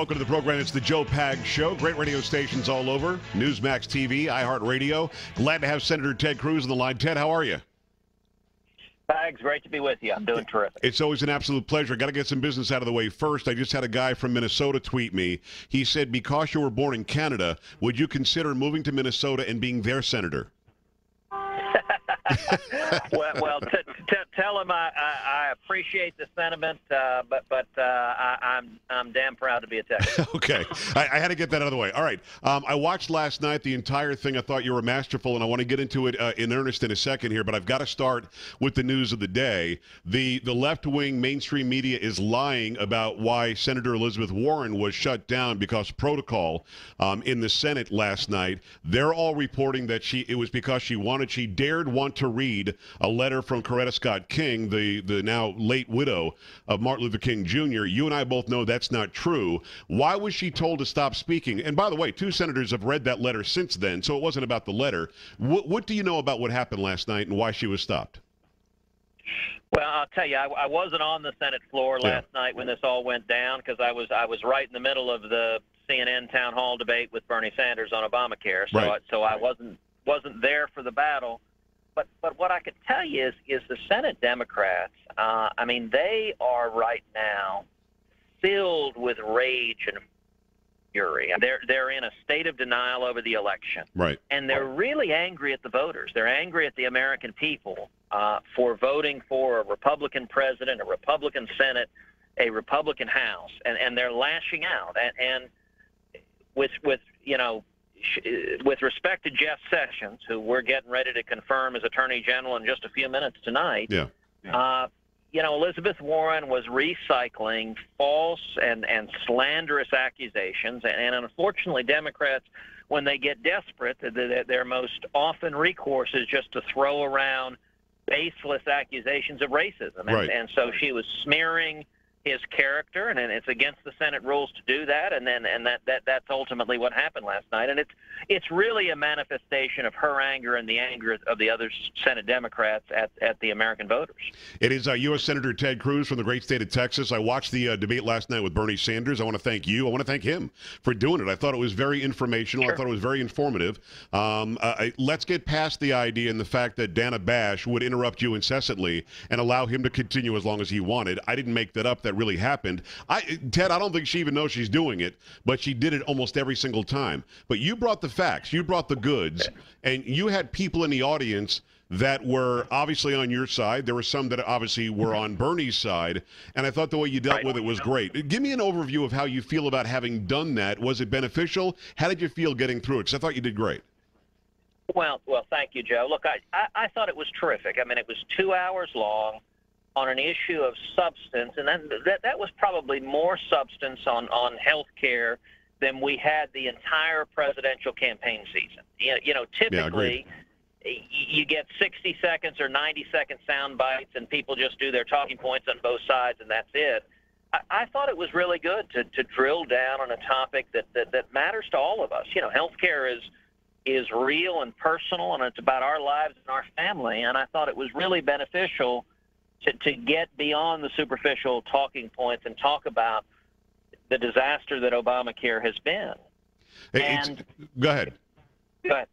welcome to the program. It's the Joe Pag Show. Great radio stations all over. Newsmax TV, iHeartRadio. Glad to have Senator Ted Cruz on the line. Ted, how are you? Pags, great to be with you. I'm doing terrific. It's always an absolute pleasure. Got to get some business out of the way first. I just had a guy from Minnesota tweet me. He said, because you were born in Canada, would would moving to Minnesota and being their senator? well, tell him I appreciate the sentiment, but I'm damn proud to be a Texan. Okay, I had to get that out of the way. All right, I watched last night the entire thing. I thought you were masterful, and I want to get into it in earnest in a second here. But I've got to start with the news of the day. The left-wing mainstream media is lying about why Senator Elizabeth Warren was shut down because of protocol in the Senate last night. They're all reporting that it was because she dared want to read a letter from Coretta Scott King, the now late widow of Martin Luther King Jr. You and I both know that's not true. Why was she told to stop speaking? And by the way, 2 senators have read that letter since then, so it wasn't about the letter. What do you know about what happened last night and why she was stopped? Well, I'll tell you, I wasn't on the Senate floor last night when this all went down because I was right in the middle of the CNN town hall debate with Bernie Sanders on Obamacare, so I wasn't there for the battle. But what I could tell you is the Senate Democrats, I mean, they are right now filled with rage and fury. They're in a state of denial over the election. Right. And they're really angry at the voters. They're angry at the American people for voting for a Republican president, a Republican Senate, a Republican House. And they're lashing out. And with respect to Jeff Sessions, who we're getting ready to confirm as Attorney General in just a few minutes tonight, Elizabeth Warren was recycling false and slanderous accusations. And unfortunately, Democrats, when they get desperate, their most often recourse is just to throw around baseless accusations of racism. And so she was smearing his character, and it's against the Senate rules to do that, and that's ultimately what happened last night. And it's really a manifestation of her anger and the anger of the other Senate Democrats at the American voters. It is U.S. Senator Ted Cruz from the great state of Texas. I watched the debate last night with Bernie Sanders. I want to thank you. I want to thank him for doing it. I thought it was very informational. Sure. I thought it was very informative. Let's get past the idea and the fact that Dana Bash would interrupt you incessantly and allow him to continue as long as he wanted. I didn't make that up. That really happened. Ted, I don't think she even knows she's doing it, but she did it almost every single time. But you brought the facts, you brought the goods, and you had people in the audience that were obviously on your side. There were some that obviously were on Bernie's side, and I thought the way you dealt with it was great. Give me an overview of how you feel about having done that. Was it beneficial? How did you feel getting through it? Because I thought you did great. Well, thank you, Joe. Look, I thought it was terrific. I mean, it was 2 hours long on an issue of substance, and then that was probably more substance on health care than we had the entire presidential campaign season. Typically you get 60 seconds or 90-second sound bites, and people just do their talking points on both sides, and that's it. I thought it was really good to drill down on a topic that matters to all of us. Health care is real and personal, and it's about our lives and our family, and I thought it was really beneficial to get beyond the superficial talking points and talk about the disaster that Obamacare has been. Go ahead. Go ahead.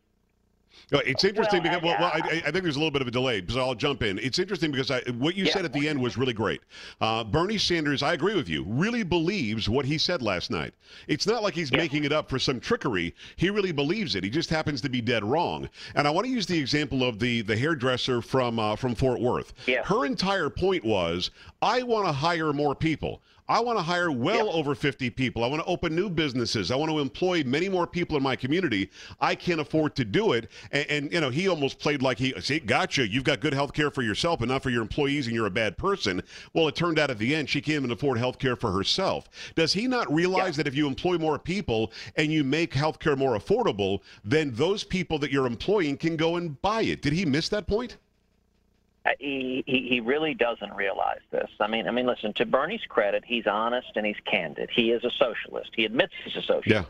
It's interesting because I think there's a little bit of a delay, so I'll jump in. It's interesting because what you said at the end was really great. Bernie Sanders, I agree with you, really believes what he said last night. It's not like he's making it up for some trickery. He really believes it. He just happens to be dead wrong. And I want to use the example of the hairdresser from Fort Worth. Yeah. Her entire point was, I want to hire more people. I want to hire over 50 people. I want to open new businesses. I want to employ many more people in my community. I can't afford to do it. And he almost played like gotcha. You've got good health care for yourself, but not for your employees, and you're a bad person. Well, it turned out at the end she can't even afford health care for herself. Does he not realize that if you employ more people and you make health care more affordable, then those people that you're employing can go and buy it? Did he miss that point? He really doesn't realize this. I mean, listen, to Bernie's credit, he's honest and he's candid. He is a socialist. He admits he's a socialist. Yeah.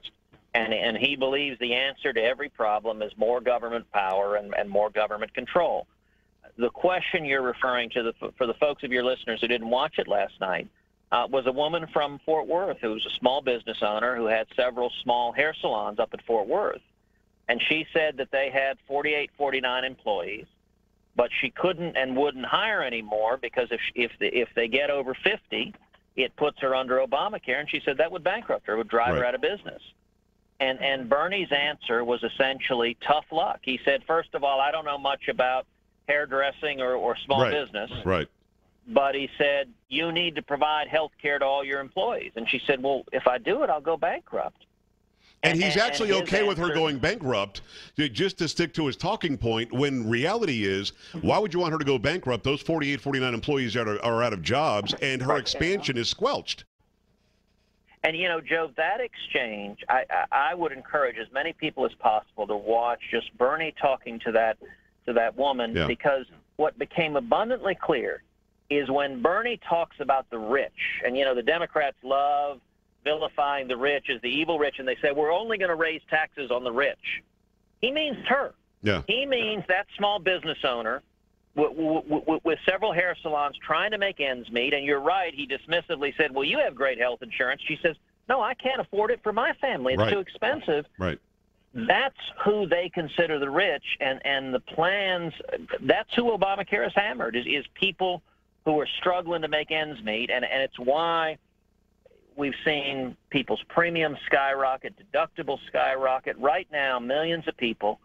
And he believes the answer to every problem is more government power and more government control. The question you're referring to, for the folks of your listeners who didn't watch it last night, was a woman from Fort Worth who was a small business owner who had several small hair salons up at Fort Worth. And she said that they had 48, 49 employees, but she couldn't and wouldn't hire anymore because if they get over 50, it puts her under Obamacare. And she said that would bankrupt her, would drive her out of business. And Bernie's answer was essentially tough luck. He said, first of all, I don't know much about hairdressing or small business. Right. But he said, you need to provide health care to all your employees. And she said, well, if I do it, I'll go bankrupt. And he's actually okay with her going bankrupt, just to stick to his talking point, when reality is, why would you want her to go bankrupt? Those 48, 49 employees are out of jobs, and her expansion is squelched. And, you know, Joe, that exchange, I would encourage as many people as possible to watch just Bernie talking to that woman, because what became abundantly clear is when Bernie talks about the rich, and, you know, the Democrats love vilifying the rich as the evil rich, and they say, we're only going to raise taxes on the rich. He means her. Yeah. He means that small business owner with several hair salons trying to make ends meet. And you're right, he dismissively said, well, you have great health insurance. She says, no, I can't afford it for my family. It's too expensive. Right. That's who they consider the rich, and the plans, that's who Obamacare has hammered, is people who are struggling to make ends meet. And it's why we've seen people's premiums skyrocket, deductibles skyrocket. Right now, millions of people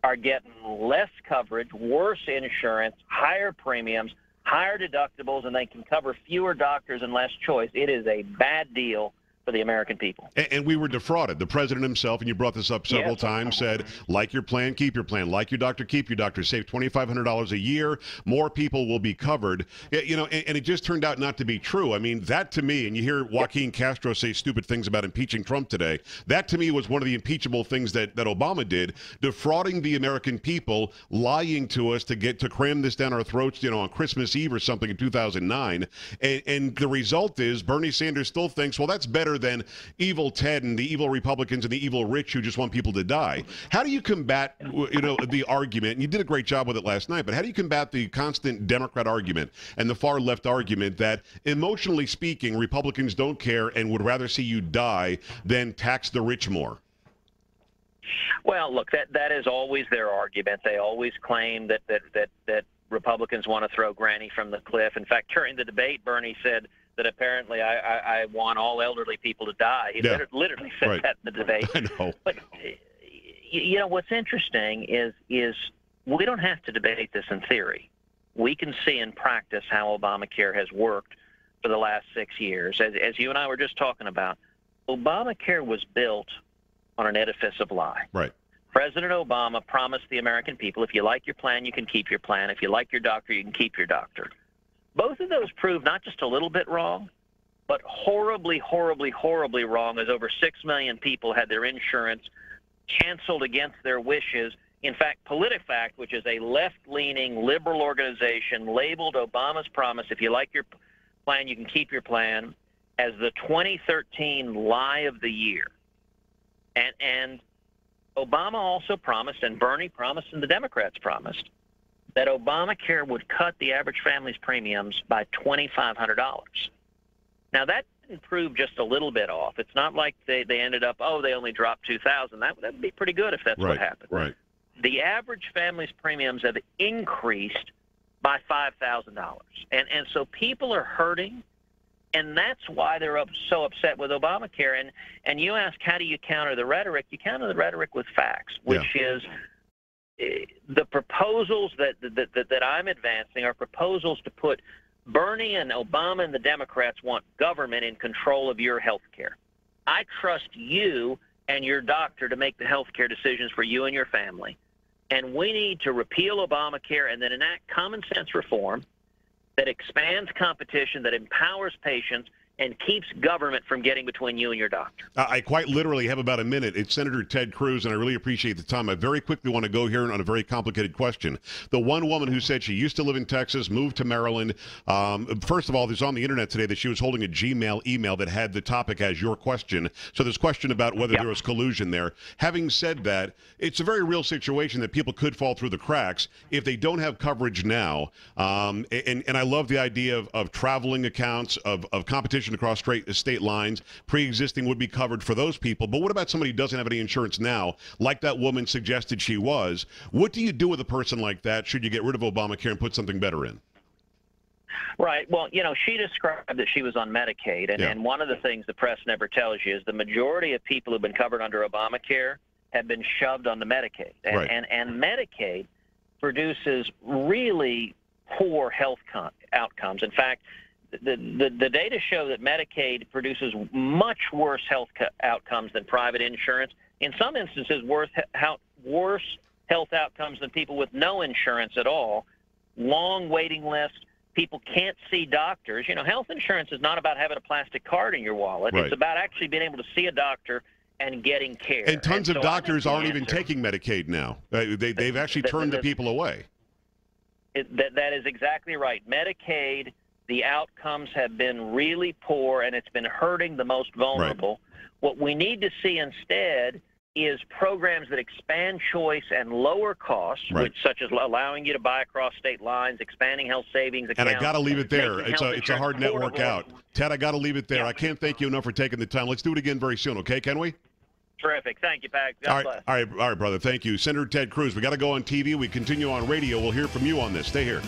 are getting less coverage, worse insurance, higher premiums, higher deductibles, and they can cover fewer doctors and less choice. It is a bad deal for the American people. And we were defrauded. The president himself, and you brought this up several times, said, like your plan, keep your plan. Like your doctor, keep your doctor. Save $2,500 a year. More people will be covered. You know, and it just turned out not to be true. I mean, that to me, and you hear Joaquin Castro say stupid things about impeaching Trump today, that to me was one of the impeachable things that Obama did, defrauding the American people, lying to us to cram this down our throats, you know, on Christmas Eve or something in 2009. And the result is Bernie Sanders still thinks, well, that's better than evil Ted and the evil Republicans and the evil rich who just want people to die. How do you combat, you know, the argument, and you did a great job with it last night, but how do you combat the constant Democrat argument and the far left argument that, emotionally speaking, Republicans don't care and would rather see you die than tax the rich more? Well, look, that is always their argument. They always claim that Republicans want to throw Granny from the cliff. In fact, during the debate, Bernie said that apparently I want all elderly people to die. He literally said that in the debate. I know. But, you know, what's interesting is we don't have to debate this in theory. We can see in practice how Obamacare has worked for the last 6 years. As you and I were just talking about, Obamacare was built on an edifice of lie. Right. President Obama promised the American people, if you like your plan, you can keep your plan. If you like your doctor, you can keep your doctor. Both of those proved not just a little bit wrong, but horribly, horribly, horribly wrong, as over 6 million people had their insurance canceled against their wishes. In fact, PolitiFact, which is a left-leaning liberal organization, labeled Obama's promise, if you like your plan, you can keep your plan, as the 2013 lie of the year. And Obama also promised, and Bernie promised, and the Democrats promised, that Obamacare would cut the average family's premiums by $2,500. Now, that didn't prove just a little bit off. It's not like they ended up, they only dropped $2,000. That would be pretty good if that's what happened. Right. The average family's premiums have increased by $5,000. And so people are hurting, and that's why they're so upset with Obamacare. And you ask, how do you counter the rhetoric? You counter the rhetoric with facts, which is the proposals that I'm advancing are proposals to put Bernie and Obama and the Democrats want government in control of your health care. I trust you and your doctor to make the health care decisions for you and your family. And we need to repeal Obamacare and then enact common sense reform that expands competition, that empowers patients, and keeps government from getting between you and your doctor. I quite literally have about a minute. It's Senator Ted Cruz, and I really appreciate the time. I very quickly want to go here on a very complicated question. The one woman who said she used to live in Texas, moved to Maryland. First of all, there's on the internet today that she was holding a Gmail email that had the topic as your question. So there's question about whether there was collusion there. Having said that, it's a very real situation that people could fall through the cracks if they don't have coverage now. And I love the idea of traveling accounts, of competition competition across state lines. Pre-existing would be covered for those people. But what about somebody who doesn't have any insurance now, like that woman suggested she was? What do you do with a person like that should you get rid of Obamacare and put something better in? Right. Well, she described that she was on Medicaid, and one of the things the press never tells you is the majority of people who've been covered under Obamacare have been shoved onto Medicaid. And Medicaid produces really poor health outcomes. In fact, the data show that Medicaid produces much worse health outcomes than private insurance. In some instances, worse health outcomes than people with no insurance at all. Long waiting lists. People can't see doctors. Health insurance is not about having a plastic card in your wallet. Right. It's about actually being able to see a doctor and getting care. And tons of doctors aren't even taking Medicaid now. They've actually turned the people away. That is exactly right. Medicaid, the outcomes have been really poor, and it's been hurting the most vulnerable. Right. What we need to see instead is programs that expand choice and lower costs, such as allowing you to buy across state lines, expanding health savings accounts. And I got to leave it there. It's a hard network out. Ted, I got to leave it there. I can't thank you enough for taking the time. Let's do it again very soon, okay? Can we? Terrific. Thank you, Pat. God bless. All right, brother. Thank you. Senator Ted Cruz. We got to go on TV. We continue on radio. We'll hear from you on this. Stay here.